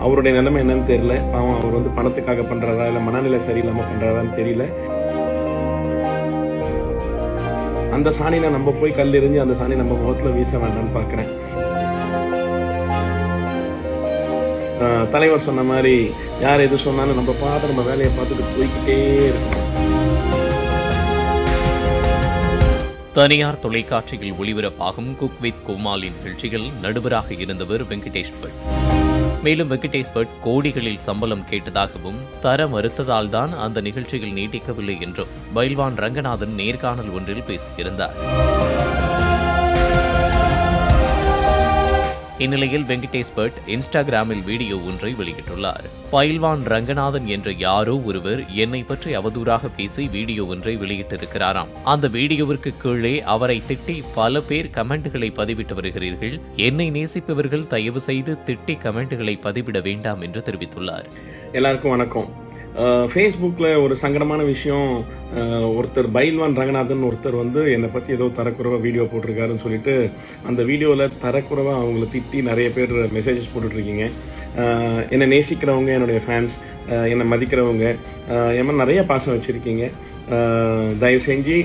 அவருடைய நிலைமை என்னன்னு தெரியல. பாவம், அவர் வந்து பணத்துக்காக பண்றாரா இல்லை மனநிலை சரியில்லாமல் பண்றாரான்னு தெரியல. அந்த சாணியில நம்ம போய் கல் எறிஞ்சு அந்த சாணி நம்ம முகத்துல வீச வேண்டாம்னு பார்க்குறேன். தலைவர் சொன்ன மாதிரி யார் எது சொன்னாலும் நம்ம நம்ம வேலையை பார்த்துட்டு போய்கிட்டே இருக்கணும். தனியார் தொலைக்காட்சியில் ஒளிபரப்பாகும் குக் வித் கோமாளி நிகழ்ச்சியில் நடுவராக இருந்தவர் வெங்கடேஷ் பட். மேலும் வெங்கடேஷ் பட் கோடிகளில் சம்பளம் கேட்டதாகவும் தர மறுத்ததால் தான் அந்த நிகழ்ச்சியில் நீட்டிக்கவில்லை என்றும் பயில்வான் ரங்கநாதன் நேர்காணல் ஒன்றில் பேசியிருந்தார். இந்நிலையில் வெங்கடேஷ் பட் இன்ஸ்டாகிராமில் வீடியோ ஒன்றை வெளியிட்டுள்ளார். பயில்வான் ரங்கநாதன் என்ற யாரோ ஒருவர் என்னை பற்றி அவதூறாக பேசி வீடியோ ஒன்றை வெளியிட்டிருக்கிறாராம். அந்த வீடியோவிற்கு கீழே அவரை திட்டி பல பேர் கமெண்ட்களை பதிவிட்டு வருகிறீர்கள். என்னை நேசிப்பவர்கள் தயவு செய்து திட்டி கமெண்ட்களை பதிவிட வேண்டாம் என்று தெரிவித்துள்ளார். எல்லாருக்கும் வணக்கம். ஃபேஸ்புக்கில் ஒரு சங்கடமான விஷயம், ஒருத்தர் பயில்வான் ரங்கநாதன் ஒருத்தர் வந்து என்னை பற்றி ஏதோ தரக்குறைவாக வீடியோ போட்டிருக்காருன்னு சொல்லிட்டு அந்த வீடியோவில் தரக்குறைவாக அவங்கள திட்டி நிறைய பேர் மெசேஜஸ் போட்டுட்ருக்கீங்க. என்னை நேசிக்கிறவங்க, என்னுடைய ஃபேன்ஸ், என்னை மதிக்கிறவங்க, என் மாதிரி நிறைய பாசம் வச்சுருக்கீங்க. தயவு செஞ்சு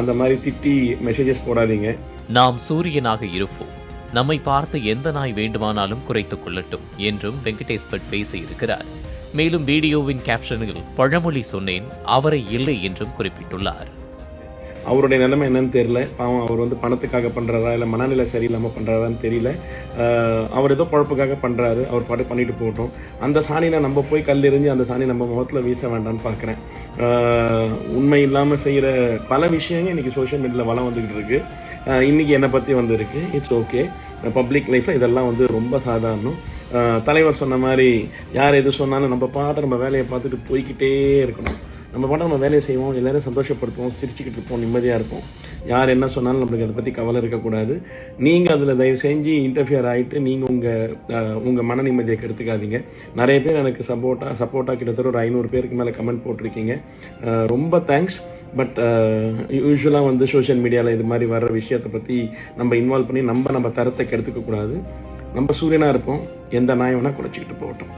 அந்த மாதிரி திட்டி மெசேஜஸ் போடாதீங்க. நாம் சூரியனாக இருப்போம், நம்மை பார்த்து எந்த நாய் வேண்டுமானாலும் குறைத்துக் கொள்ளட்டும் என்றும் வெங்கடேஷ் பட் பேசியிருக்கிறார். மேலும் வீடியோவின் கேப்ஷனில் பழமொழி சொன்னேன், அவரை இல்லை என்றும் குறிப்பிட்டுள்ளார். அவருடைய நிலைமை என்னன்னு தெரியல. பாவம், அவர் வந்து பணத்துக்காக பண்றாரா இல்லை மனநிலை சரியில்லாமல் பண்றாரான்னு தெரியல. அவர் ஏதோ குழப்புக்காக பண்றாரு. அவர் பாட்டு பண்ணிட்டு போகட்டும். அந்த சாணியில நம்ம போய் கல் எறிஞ்சு அந்த சாணி நம்ம முகத்துல வீச வேண்டாம்னு பார்க்குறேன். உண்மை இல்லாமல் செய்யற பல விஷயங்கள் இன்னைக்கு சோஷியல் மீடியாவில் வளம் வந்துகிட்டு இருக்கு. இன்னைக்கு என்னை பத்தி வந்திருக்கு. It's okay. பப்ளிக் லைஃப்ல இதெல்லாம் வந்து ரொம்ப சாதாரணம். தலைவர் சொன்ன மாதிரி யார் எது சொன்னாலும் நம்ம வேலையை பார்த்துட்டு போய்கிட்டே இருக்கணும். நம்ம வேலையை செய்வோம், எல்லாரும் சந்தோஷப்படுத்துவோம், சிரிச்சுக்கிட்டு இருப்போம், நிம்மதியாக இருப்போம். யார் என்ன சொன்னாலும் நம்மளுக்கு அதை பற்றி கவலை இருக்கக்கூடாது. நீங்கள் அதில் தயவு செஞ்சு இன்டர்ஃபியர் ஆகிட்டு நீங்கள் உங்கள் மன நிம்மதியை கெடுத்துக்காதீங்க. நிறைய பேர் எனக்கு சப்போர்ட்டாக கிட்டத்தட்ட ஒரு 500 பேருக்கு மேலே கமெண்ட் போட்டிருக்கீங்க. ரொம்ப தேங்க்ஸ். பட் யூஸ்வலாக வந்து சோஷியல் மீடியாவில் இது மாதிரி வர்ற விஷயத்தை பற்றி நம்ம இன்வால்வ் பண்ணி நம்ம தரத்தை கெடுத்துக்கக்கூடாது. நம்ம சூரியனாக இருப்போம், எந்த நாய் வேணால் குறைச்சிக்கிட்டு போகட்டும்.